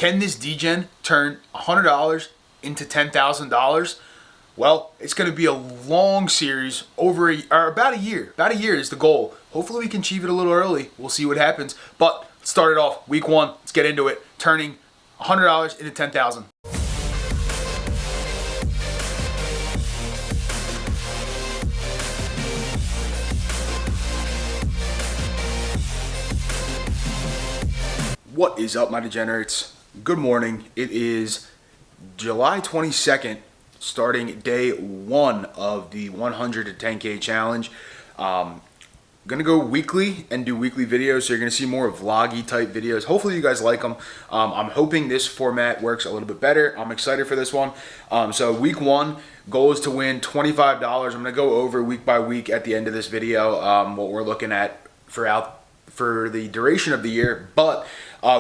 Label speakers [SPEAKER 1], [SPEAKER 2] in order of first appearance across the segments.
[SPEAKER 1] Can this degen turn $100 into $10,000? Well, it's going to be a long series or about a year. About a year is the goal. Hopefully we can achieve it a little early. We'll see what happens. But let's start it off. Week one. Let's get into it. Turning $100 into $10,000. What is up, my degenerates? Good morning. It is July 22nd, starting day one of the 100 to 10K challenge. Gonna go weekly and do weekly videos, so you're gonna see more vloggy type videos. Hopefully you guys like them. I'm hoping this format works a little bit better. I'm excited for this one. So week one, goal is to win $25. I'm gonna go over week by week at the end of this video what we're looking at for the duration of the year. But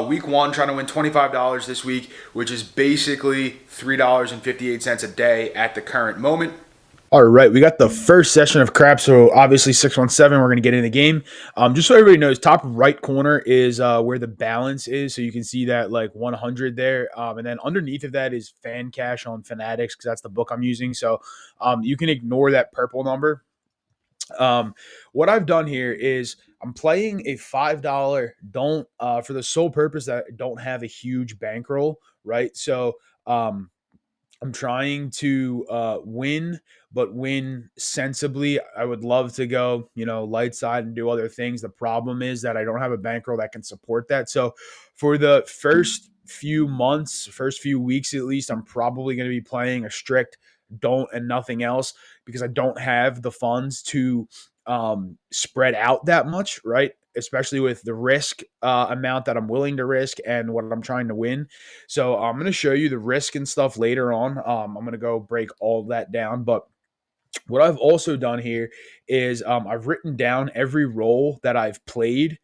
[SPEAKER 1] week one, trying to win $25 this week, which is basically $3.58 a day at the current moment. All right, we got the first session of crap. So obviously 617, we're going to get in the game. Just so everybody knows, top right corner is where the balance is. So you can see that like 100 there. And then underneath of that is Fan Cash on Fanatics, because that's the book I'm using. So you can ignore that purple number. What I've done here is I'm playing a $5 don't for the sole purpose that I don't have a huge bankroll, right? So I'm trying to win, but win sensibly. I would love to go, light side and do other things. The problem is that I don't have a bankroll that can support that. So for the first few months, first few weeks at least, I'm probably going to be playing a strict don't and nothing else, because I don't have the funds to spread out that much, right? Especially with the risk amount that I'm willing to risk and what I'm trying to win. So I'm going to show you the risk and stuff later on. I'm going to go break all that down. But what I've also done here is I've written down every role that I've played.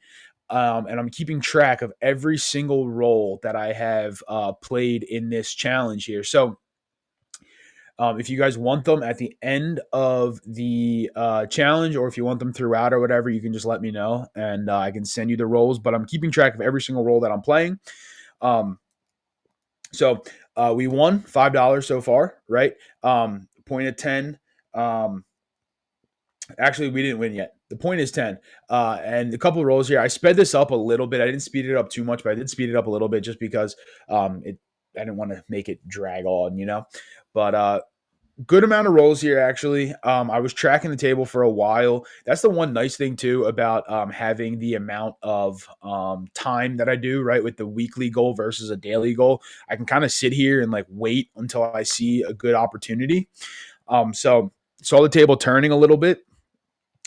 [SPEAKER 1] And I'm keeping track of every single role that I have played in this challenge here. So if you guys want them at the end of the challenge, or if you want them throughout or whatever, you can just let me know and I can send you the roles. But I'm keeping track of every single role that I'm playing. So we won $5 so far, right? Point of 10. Actually, we didn't win yet. The point is 10. And a couple of rolls here. I sped this up a little bit. I didn't speed it up too much, but I did speed it up a little bit just because I didn't want to make it drag on. But good amount of rolls here, actually. I was tracking the table for a while. That's the one nice thing, too, about having the amount of time that I do, right, with the weekly goal versus a daily goal. I can kind of sit here and, wait until I see a good opportunity. So saw the table turning a little bit.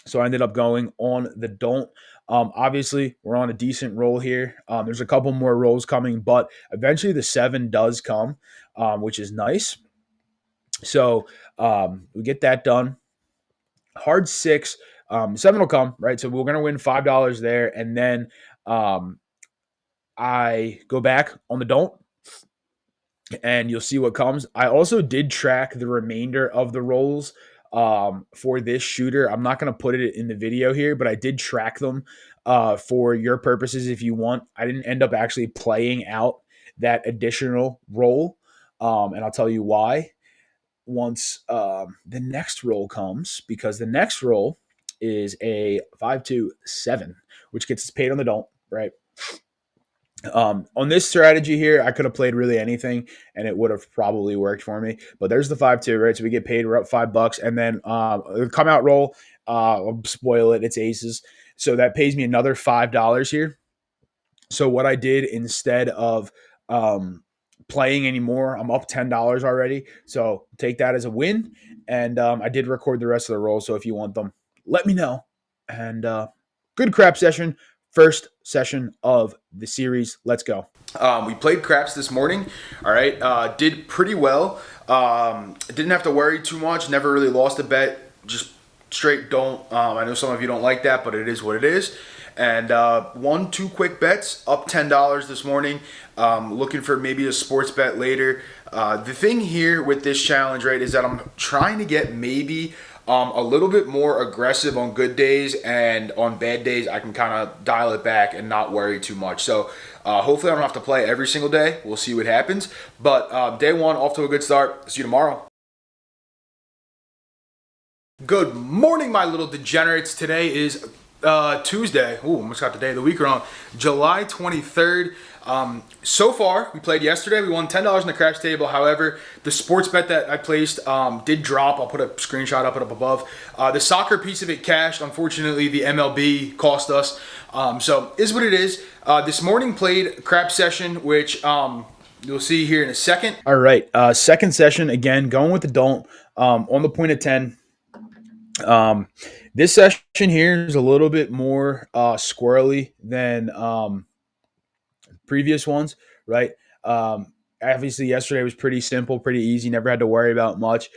[SPEAKER 1] So I ended up going on the don't. Obviously, we're on a decent roll here. There's a couple more rolls coming, but eventually the 7 does come, which is nice. So we get that done. Hard 6, 7 will come, right? So we're going to win $5 there. And then I go back on the don't, and you'll see what comes. I also did track the remainder of the rolls for this shooter. I'm not going to put it in the video here, but I did track them for your purposes if you want. I didn't end up actually playing out that additional roll, and I'll tell you why once the next roll comes, because the next roll is a 5-2-7, which gets us paid on the don't, right? On this strategy here, I could have played really anything and it would have probably worked for me. But there's the 5-2, right? So we get paid. We're up $5, and then the come out roll. I'll spoil it. It's aces, so that pays me another $5 here. So what I did, instead of playing anymore, I'm up $10 already. So take that as a win. And I did record the rest of the rolls. So if you want them, let me know. And good crap session. First session of the series. Let's go. We played craps this morning. All right. Did pretty well. Didn't have to worry too much. Never really lost a bet. Just straight don't. I know some of you don't like that, but it is what it is. And won 2 quick bets, up $10 this morning. Looking for maybe a sports bet later. The thing here with this challenge, right, is that I'm trying to get maybe a little bit more aggressive on good days, and on bad days I can kind of dial it back and not worry too much. So Hopefully, I don't have to play every single day. We'll see what happens. But day one, off to a good start. See you tomorrow. Good morning, my little degenerates. Today is Tuesday. Ooh, almost got the day of the week wrong. July 23rd. So far, we played yesterday. We won $10 in the craps table. However, the sports bet that I placed did drop. I'll put a screenshot up above. The soccer piece of it cashed. Unfortunately, the MLB cost us. So is what it is. This morning played crap session, which you'll see here in a second. All right, second session again. Going with the don't on the point of 10. This session here is a little bit more squirrely than previous ones, right? Obviously, yesterday was pretty simple, pretty easy, never had to worry about much.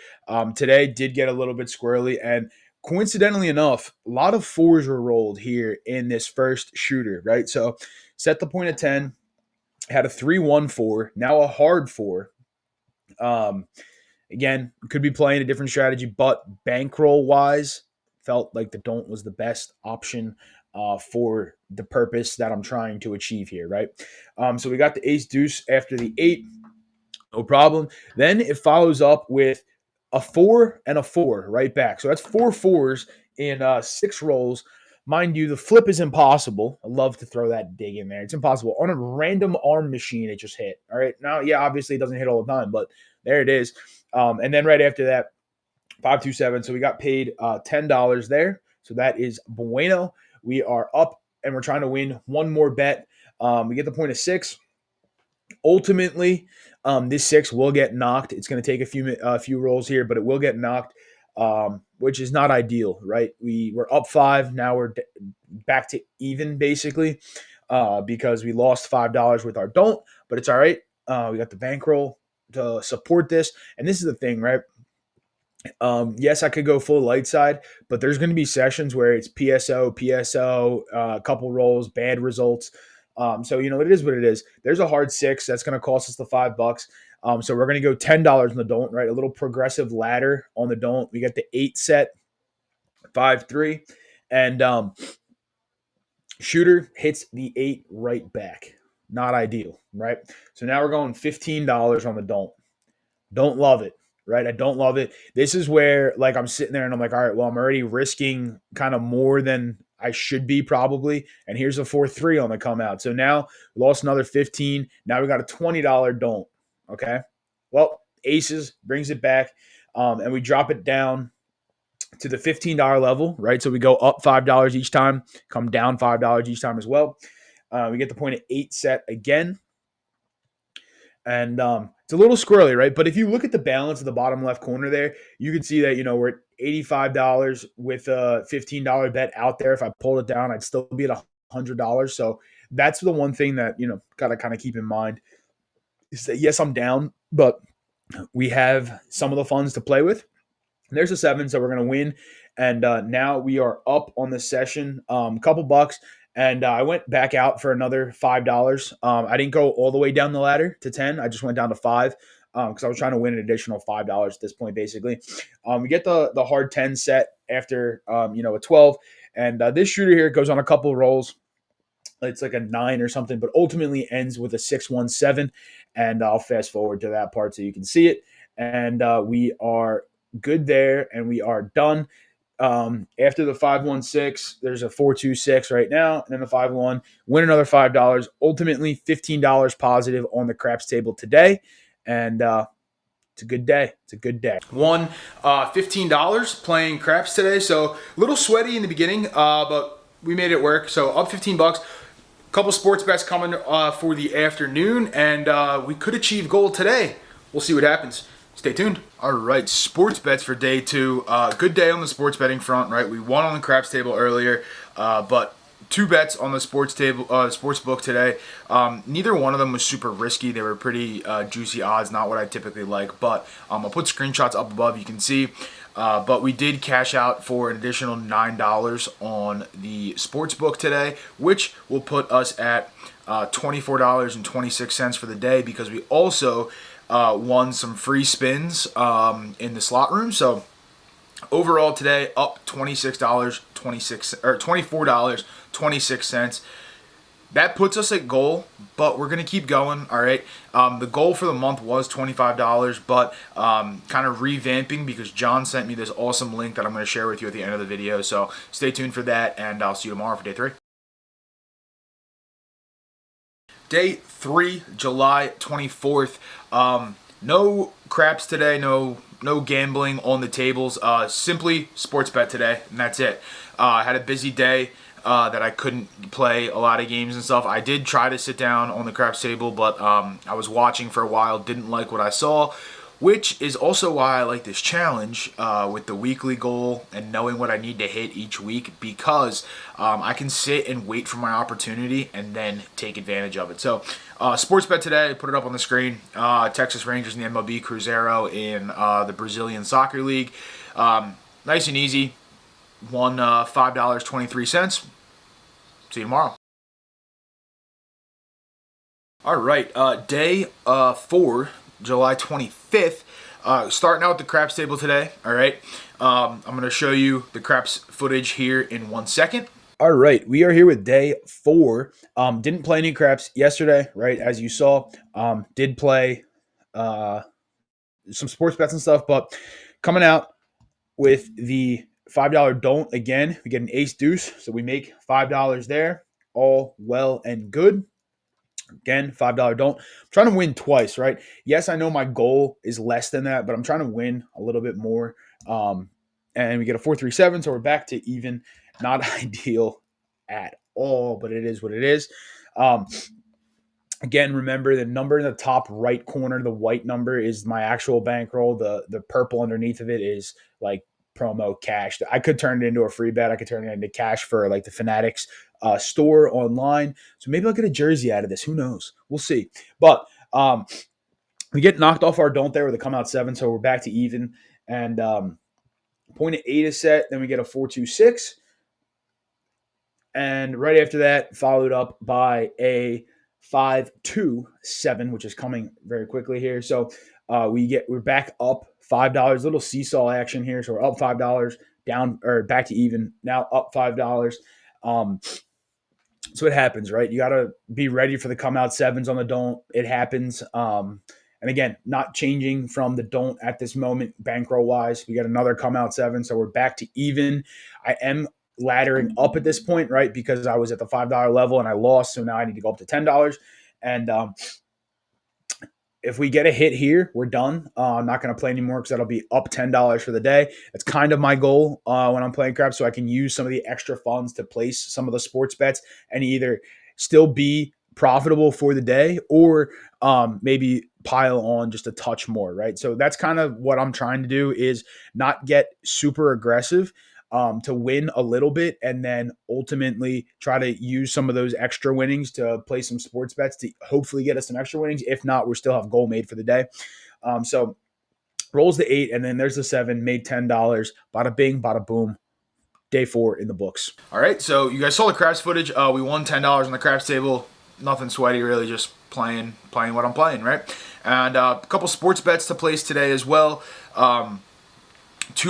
[SPEAKER 1] Today did get a little bit squirrely, and coincidentally enough, a lot of fours were rolled here in this first shooter, right? So set the point of 10, had a 3-1-4, now a hard 4. Again, could be playing a different strategy, but bankroll wise, felt like the don't was the best option for the purpose that I'm trying to achieve here, right? So we got the ace deuce after the 8, no problem. Then it follows up with a 4 and a 4 right back. So that's 4 fours in 6 rolls. Mind you, the flip is impossible. I love to throw that dig in there. It's impossible. On a random arm machine, it just hit. All right. Now, yeah, obviously it doesn't hit all the time, but there it is. And then right after that, 527. So we got paid $10 there. So that is bueno. We are up and we're trying to win one more bet. We get the point of 6. Ultimately, this 6 will get knocked. It's going to take a few rolls here, but it will get knocked, which is not ideal, right? We were up 5. Now we're back to even basically because we lost $5 with our don't, but it's all right. We got the bankroll to support this. And this is the thing, right? Yes, I could go full light side, but there's going to be sessions where it's PSO, a couple rolls, bad results. So it is what it is. There's a hard 6 that's going to cost us the $5. So we're going to go $10 on the don't, right? A little progressive ladder on the don't. We get the 8 set, 5-3, and shooter hits the 8 right back. Not ideal, right? So now we're going $15 on the don't. Don't love it. Right. I don't love it. This is where like I'm sitting there and I'm like, all right, well, I'm already risking kind of more than I should be probably. And here's a 4-3 on the come out. So now we lost another 15. Now we got a $20 don't. Okay. Well, aces brings it back. And we drop it down to the $15 level, right? So we go up $5 each time, come down $5 each time as well. We get the point of 8 set again. And it's a little squirrely, right? But if you look at the balance of the bottom left corner there, you can see that, we're at $85 with a $15 bet out there. If I pulled it down, I'd still be at $100. So that's the one thing that, got to kind of keep in mind is that, yes, I'm down, but we have some of the funds to play with. And there's a 7, so we're going to win. And now we are up on the session, a couple bucks. And I went back out for another $5. I didn't go all the way down the ladder to 10. I just went down to 5 because I was trying to win an additional $5 at this point, basically. We get the hard 10 set after, a 12. And this shooter here goes on a couple rolls. It's like a 9 or something, but ultimately ends with a 6-1-7. And I'll fast forward to that part so you can see it. And we are good there, and we are done. After the 5-1-6, there's a 4-2-6 right now, and then the 5-1, win another $5. Ultimately, $15 positive on the craps table today, and it's a good day. It's a good day. Won $15 playing craps today, so a little sweaty in the beginning, but we made it work. So up $15. Couple sports bets coming for the afternoon, and we could achieve goal today. We'll see what happens. Stay tuned. All right, sports bets for day 2. Good day on the sports betting front, right? We won on the craps table earlier, but 2 bets on the sports book today. Neither one of them was super risky. They were pretty juicy odds, not what I typically like. But I'll put screenshots up above. You can see. But we did cash out for an additional $9 on the sports book today, which will put us at $24.26 for the day because we also won some free spins in the slot room. So overall today, up $24.26. that puts us at goal, but we're going to keep going. All right. The goal for the month was $25, but kind of revamping because John sent me this awesome link that I'm going to share with you at the end of the video. So stay tuned for that, and I'll see you tomorrow for day 3. Day 3, July 24th. No craps today, no gambling on the tables. Simply sports bet today, and that's it. I had a busy day that I couldn't play a lot of games and stuff. I did try to sit down on the craps table, but I was watching for a while, didn't like what I saw, which is also why I like this challenge with the weekly goal and knowing what I need to hit each week, because I can sit and wait for my opportunity and then take advantage of it. So sports bet today, put it up on the screen. Texas Rangers in the MLB, Cruzeiro in the Brazilian Soccer League. Nice and easy. Won $5.23. See you tomorrow. All right, day 4, July 25th. Starting out with the craps table today. All right, I'm going to show you the craps footage here in 1 second. All right, we are here with day 4. Didn't play any craps yesterday, right? As you saw, did play some sports bets and stuff, but coming out with the $5 don't again, we get an ace deuce, so we make $5 there. All well and good. Again, $5 don't. I'm trying to win twice, right? Yes, I know my goal is less than that, but I'm trying to win a little bit more. And we get a 4-3-7, so we're back to even. Not ideal at all, but it is what it is. Again, remember the number in the top right corner, the white number is my actual bankroll. The purple underneath of it is like promo cash. I could turn it into a free bet. I could turn it into cash for like the Fanatics store online. So maybe I'll get a jersey out of this. Who knows? We'll see. But we get knocked off our don't there with a come out 7, so we're back to even. And point at 8 is set. Then we get a 4-2-6. And right after that, followed up by a 5-2-7, which is coming very quickly here. So we're back up $5, little seesaw action here. So we're up $5, down or back to even, now up $5. So it happens, right? You got to be ready for the come out 7s on the don't. It happens. And again, not changing from the don't at this moment, bankroll wise. We got another come out 7, so we're back to even. I am laddering up at this point, right? Because I was at the $5 level and I lost, so now I need to go up to $10. And if we get a hit here, we're done. I'm not going to play anymore because that'll be up $10 for the day. That's kind of my goal when I'm playing craps, so I can use some of the extra funds to place some of the sports bets and either still be profitable for the day or maybe pile on just a touch more, right? So that's kind of what I'm trying to do, is not get super aggressive to win a little bit and then ultimately try to use some of those extra winnings to play some sports bets to hopefully get us some extra winnings. If not, we still have goal made for the day. So rolls the 8, and then there's the 7, made $10. Bada bing, bada boom. Day 4 in the books. All right, so you guys saw the craps footage. We won $10 on the craps table. Nothing sweaty, really, just playing what I'm playing, right? And a couple sports bets to place today as well. 2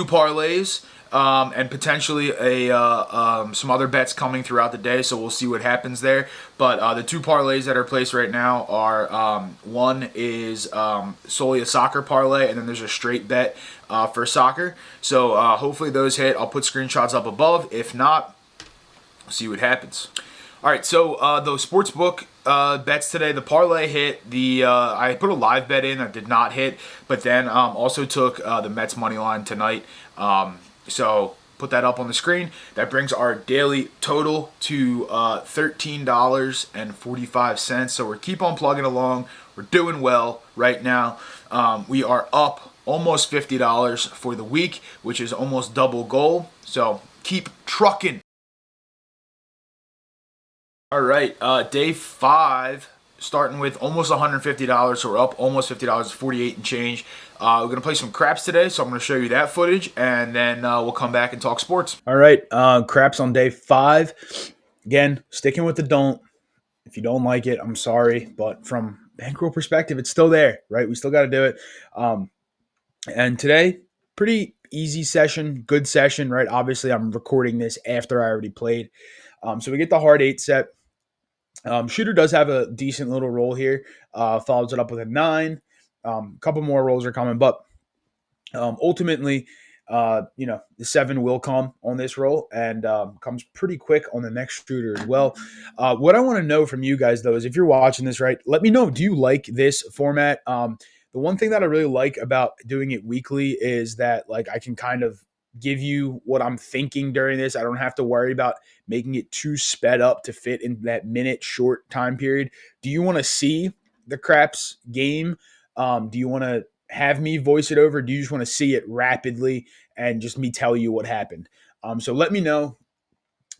[SPEAKER 1] parlays. And potentially some other bets coming throughout the day, so we'll see what happens there. But the 2 parlays that are placed right now are one is solely a soccer parlay, and then there's a straight bet for soccer. So hopefully those hit. I'll put screenshots up above. If not, we'll see what happens. All right, so the sportsbook bets today, the parlay hit. I put a live bet in that did not hit, but then also took the Mets money line tonight. So put that up on the screen. That brings our daily total to $13.45. So we're keep on plugging along. We're doing well right now. We are up almost $50 for the week, which is almost double goal. So keep trucking. All right, day 5, starting with almost $150, so we're up almost $50, 48 and change. We're going to play some craps today, so I'm going to show you that footage, and then we'll come back and talk sports. All right, craps on day 5. Again, sticking with the don't. If you don't like it, I'm sorry, but from bankroll perspective, it's still there, right? We still got to do it. And today, pretty easy session, good session, right? Obviously, I'm recording this after I already played. So we get the hard 8 set.
[SPEAKER 2] Shooter does have a decent little roll here. Follows it up with a 9. A couple more rolls are coming, but ultimately, the 7 will come on this roll and comes pretty quick on the next shooter as well. What I want to know from you guys, though, is if you're watching this, right, let me know. Do you like this format? The one thing that I really like about doing it weekly is that, like, I can kind of give you what I'm thinking during this. I don't have to worry about making it too sped up to fit in that minute short time period. Do you want to see the craps game? Do you want to have me voice it over? Do you just want to see it rapidly and just me tell you what happened? So let me know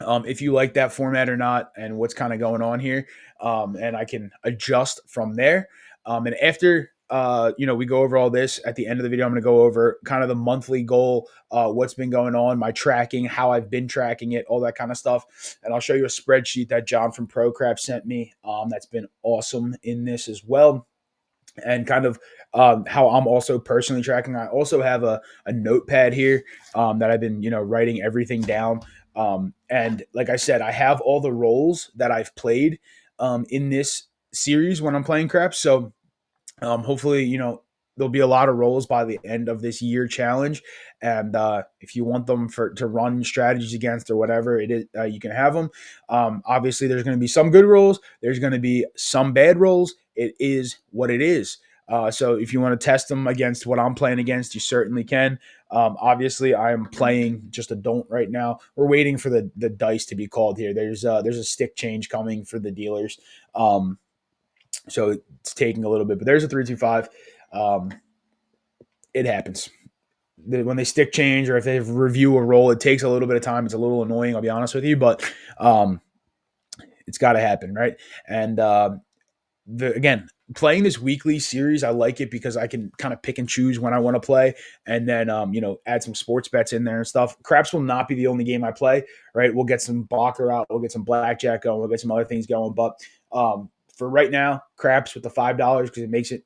[SPEAKER 2] if you like that format or not and what's kind of going on here. And I can adjust from there. And after we go over all this at the end of the video, I'm going to go over kind of the monthly goal, what's been going on, my tracking, how I've been tracking it, all that kind of stuff. And I'll show you a spreadsheet that John from ProCraft sent me. That's been awesome in this as well, and kind of how I'm also personally tracking. I also have a notepad here that I've been, writing everything down. And like I said, I have all the roles that I've played in this series when I'm playing craps. So hopefully, there'll be a lot of roles by the end of this year challenge. And if you want them to run strategies against or whatever it is, you can have them. Obviously, there's going to be some good roles. There's going to be some bad roles. It is what it is. So if you want to test them against what I'm playing against, you certainly can. Obviously, I am playing just a don't right now. We're waiting for the dice to be called here. There's a stick change coming for the dealers. So it's taking a little bit, but there's a 3-2-5. Um, it happens. When they stick change or if they review a roll, it takes a little bit of time. It's a little annoying, I'll be honest with you, but um, it's got to happen, right? And again, playing this weekly series, I like it because I can kind of pick and choose when I want to play, and then add some sports bets in there and stuff. Craps will not be the only game I play, right? We'll get some Baccarat, we'll get some Blackjack going, we'll get some other things going, but for right now, craps with the $5 because it makes it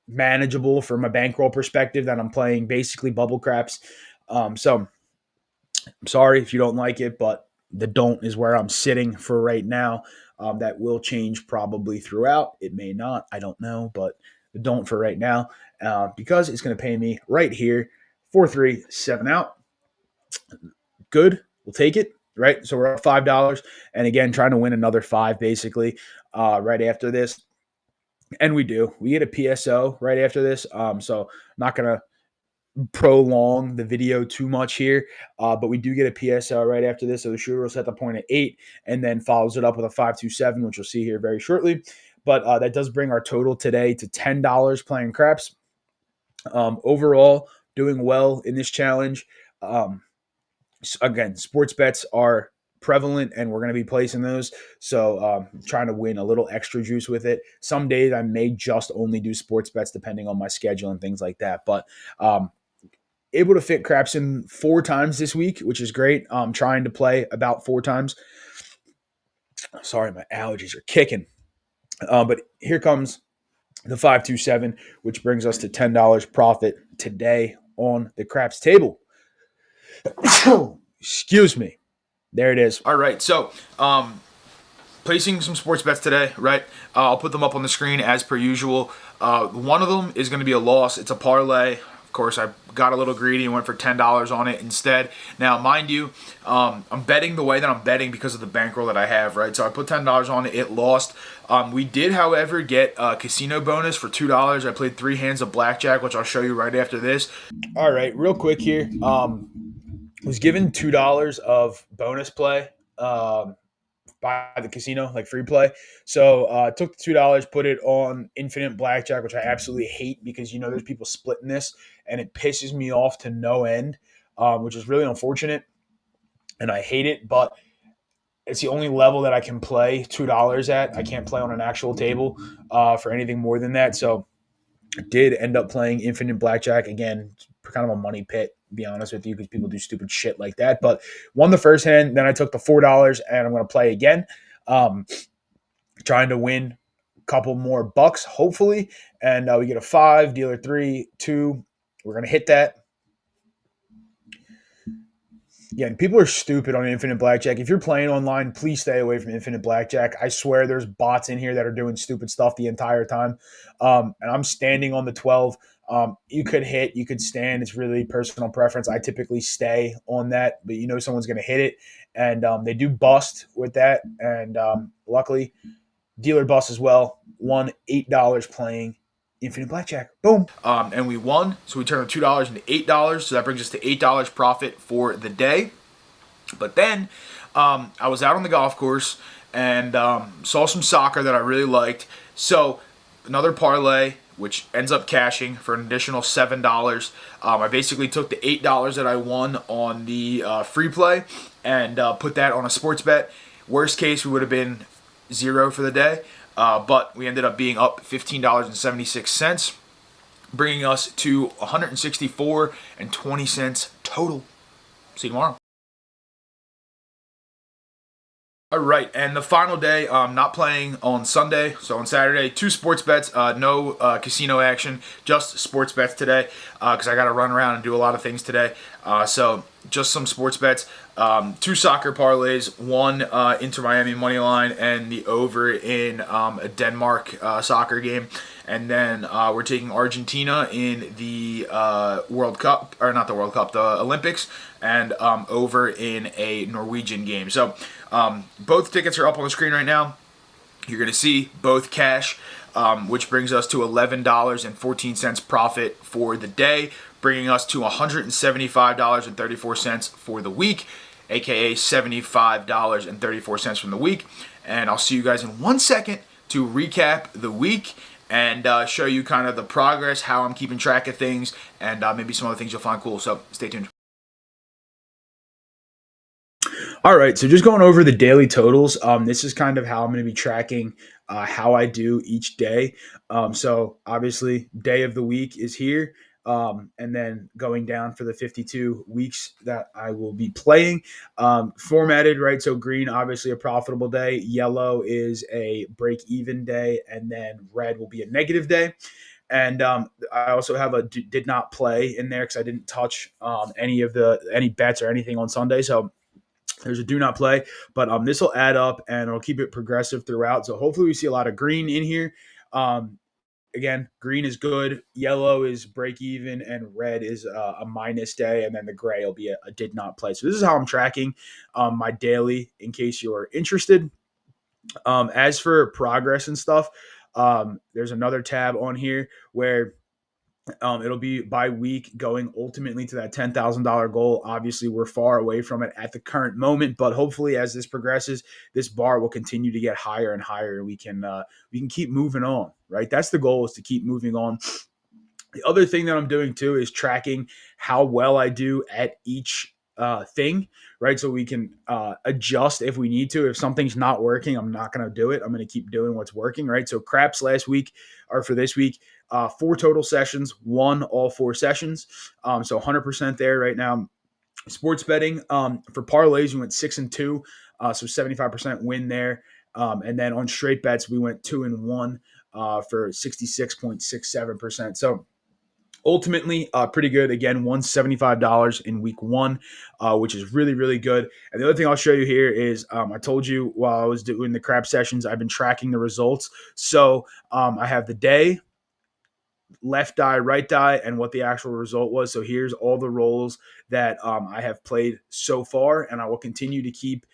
[SPEAKER 2] manageable from a bankroll perspective. That I'm playing basically bubble craps. So I'm sorry if you don't like it, but the don't is where I'm sitting for right now. That will change probably throughout. It may not. I don't know, but the don't for right now because it's going to pay me right here 4-3, 7 out. Good. We'll take it. Right. So we're up $5. And again, trying to win another 5 basically right after this. And we do. We get a PSO right after this. So not going to prolong the video too much here, but we do get a PSL right after this. So the shooter will set the point at 8 and then follows it up with a 5-2-7, which you'll see here very shortly. But that does bring our total today to $10 playing craps. Overall, doing well in this challenge. Again, sports bets are prevalent and we're going to be placing those. So trying to win a little extra juice with it. Some days I may just only do sports bets depending on my schedule and things like that. But able to fit craps in 4 times this week, which is great. I'm trying to play about 4 times. Sorry, my allergies are kicking. But here comes the 5-2-7, which brings us to $10 profit today on the craps table. Excuse me. There it is.
[SPEAKER 1] All right, so placing some sports bets today, right? I'll put them up on the screen as per usual. One of them is going to be a loss. It's a parlay. Of course, I got a little greedy and went for $10 on it instead. Now, mind you, I'm betting the way that I'm betting because of the bankroll that I have, right? So I put $10 on it. It lost. We did, however, get a casino bonus for $2. I played 3 hands of blackjack, which I'll show you right after this.
[SPEAKER 2] All right, real quick here. Was given $2 of bonus play. By the casino, like free play. So took the $2, put it on infinite blackjack, which I absolutely hate because there's people splitting this, and it pisses me off to no end, which is really unfortunate, and I hate it. But it's the only level that I can play $2 at. I can't play on an actual table for anything more than that. So I did end up playing infinite blackjack again, kind of a money pit, to be honest with you, because people do stupid shit like that. But won the first hand, then I took the $4 and I'm going to play again, trying to win a couple more bucks, hopefully. And we get a 5, dealer 3, 2. We're going to hit that. Yeah, and people are stupid on Infinite Blackjack. If you're playing online, please stay away from Infinite Blackjack. I swear there's bots in here that are doing stupid stuff the entire time. And I'm standing on the 12. You could hit, you could stand. It's really personal preference. I typically stay on that, but you know someone's going to hit it. And they do bust with that. And luckily, dealer bust as well. Won $8 playing Infinite Blackjack. Boom.
[SPEAKER 1] And we won. So we turned $2 into $8. So that brings us to $8 profit for the day. But then I was out on the golf course and saw some soccer that I really liked. So another parlay, which ends up cashing for an additional $7. I basically took the $8 that I won on the free play and put that on a sports bet. Worst case, we would have been zero for the day, but we ended up being up $15.76, bringing us to 164.20 total. See you tomorrow. All right, and the final day, not playing on Sunday, so on Saturday, two sports bets, no casino action, just sports bets today, because I got to run around and do a lot of things today. So just some sports bets, two soccer parlays, one Inter Miami money line, and the over in a Denmark soccer game. And then we're taking Argentina in the World Cup, or not the World Cup, the Olympics, and over in a Norwegian game. So both tickets are up on the screen right now. You're going to see both cash, which brings us to $11.14 profit for the day, bringing us to $175.34 for the week, aka $75.34 from the week. And I'll see you guys in 1 second to recap the week and show you kind of the progress, how I'm keeping track of things, and maybe some other things you'll find cool. So stay tuned.
[SPEAKER 2] All right, so just going over the daily totals. This is kind of how I'm going to be tracking how I do each day. So obviously, day of the week is here, and then going down for the 52 weeks that I will be playing. Formatted right, so green obviously a profitable day, yellow is a break even day, and then red will be a negative day. And I also have a did not play in there because I didn't touch any bets or anything on Sunday. So there's a do not play, but this will add up and it'll keep it progressive throughout. So hopefully we see a lot of green in here. Again, green is good, yellow is break even, and red is a minus day, and then the gray will be a did not play. So this is how I'm tracking my daily. In case you're interested, as for progress and stuff, there's another tab on here where it'll be by week going ultimately to that $10,000 goal. Obviously, we're far away from it at the current moment, but hopefully, as this progresses, this bar will continue to get higher and higher, and we can keep moving on. Right, that's the goal, is to keep moving on. The other thing that I'm doing too is tracking how well I do at each thing, right? So we can adjust if we need to. If something's not working, I'm not going to do it. I'm going to keep doing what's working, right? So craps last week, or for this week, 4 total sessions, won all 4 sessions. So 100% there right now. Sports betting, for parlays, we went 6-2, so 75% win there. And then on straight bets, we went 2-1 for 66.67%. So ultimately, pretty good. Again, won $75 in week 1, which is really, really good. And the other thing I'll show you here is I told you while I was doing the crap sessions, I've been tracking the results. So I have the day, left die, right die, and what the actual result was. So here's all the rolls that I have played so far, and I will continue to keep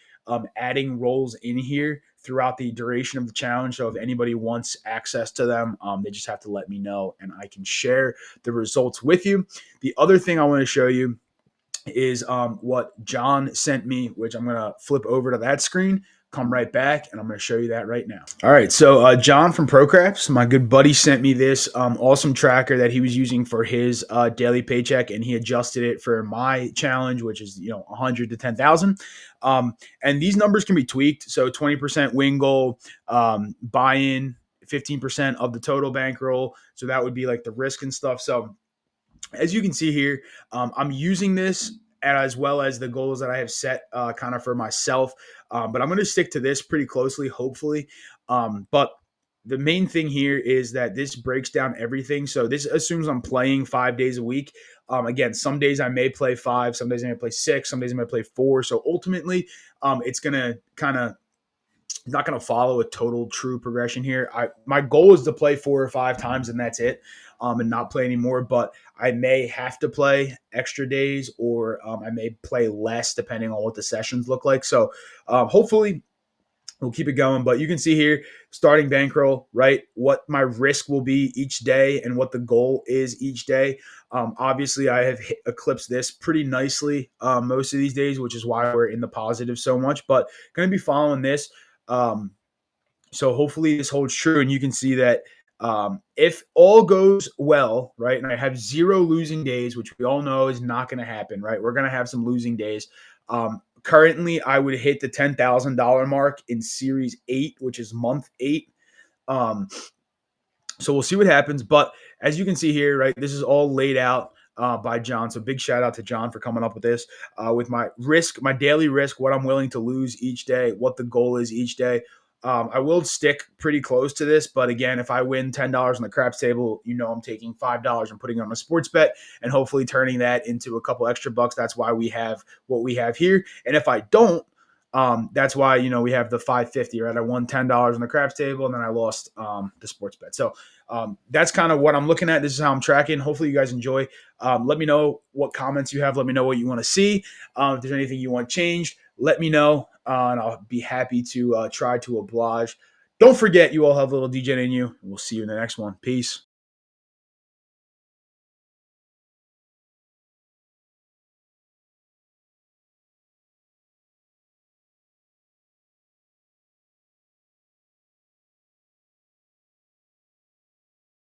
[SPEAKER 2] adding rolls in here throughout the duration of the challenge. So if anybody wants access to them, they just have to let me know, and I can share the results with you. The other thing I want to show you is what John sent me, which I'm going to flip over to that screen, come right back, and I'm going to show you that right now. All right, so John from ProCraps, my good buddy, sent me this awesome tracker that he was using for his daily paycheck, and he adjusted it for my challenge, which is 100 to 10,000. And these numbers can be tweaked. So 20% win goal, buy-in, 15% of the total bankroll. So that would be like the risk and stuff. So as you can see here, I'm using this as well as the goals that I have set kind of for myself. But I'm going to stick to this pretty closely, hopefully. But the main thing here is that this breaks down everything. So this assumes I'm playing 5 days a week. Again, some days I may play five, some days I may play six, some days I may play four. So ultimately, it's gonna kind of not going to follow a total true progression here. My goal is to play 4 or 5 times and that's it, and not play anymore. But I may have to play extra days, or I may play less depending on what the sessions look like. So hopefully we'll keep it going. But you can see here, starting bankroll, right? What my risk will be each day and what the goal is each day. Obviously, I have eclipsed this pretty nicely most of these days, which is why we're in the positive so much. But going to be following this. Um, so hopefully this holds true, and you can see that if all goes well, right, and I have zero losing days, which we all know is not going to happen, right? We're going to have some losing days. Currently, I would hit the $10,000 mark in Series 8, which is month 8. Um, so we'll see what happens. But as you can see here, right, this is all laid out by John. So big shout out to John for coming up with this, with my risk, my daily risk, what I'm willing to lose each day, what the goal is each day. I will stick pretty close to this, but again, if I win $10 on the craps table, I'm taking $5 and putting it on a sports bet and hopefully turning that into a couple extra bucks. That's why we have what we have here. And if I don't, that's why we have the 550, right? I won $10 on the craps table, and then I lost the sports bet. So that's kind of what I'm looking at. This is how I'm tracking. Hopefully you guys enjoy. Let me know what comments you have. Let me know what you want to see. If there's anything you want changed, let me know, and I'll be happy to try to oblige. Don't forget, you all have a little DJ in you. We'll see you in the next one. Peace.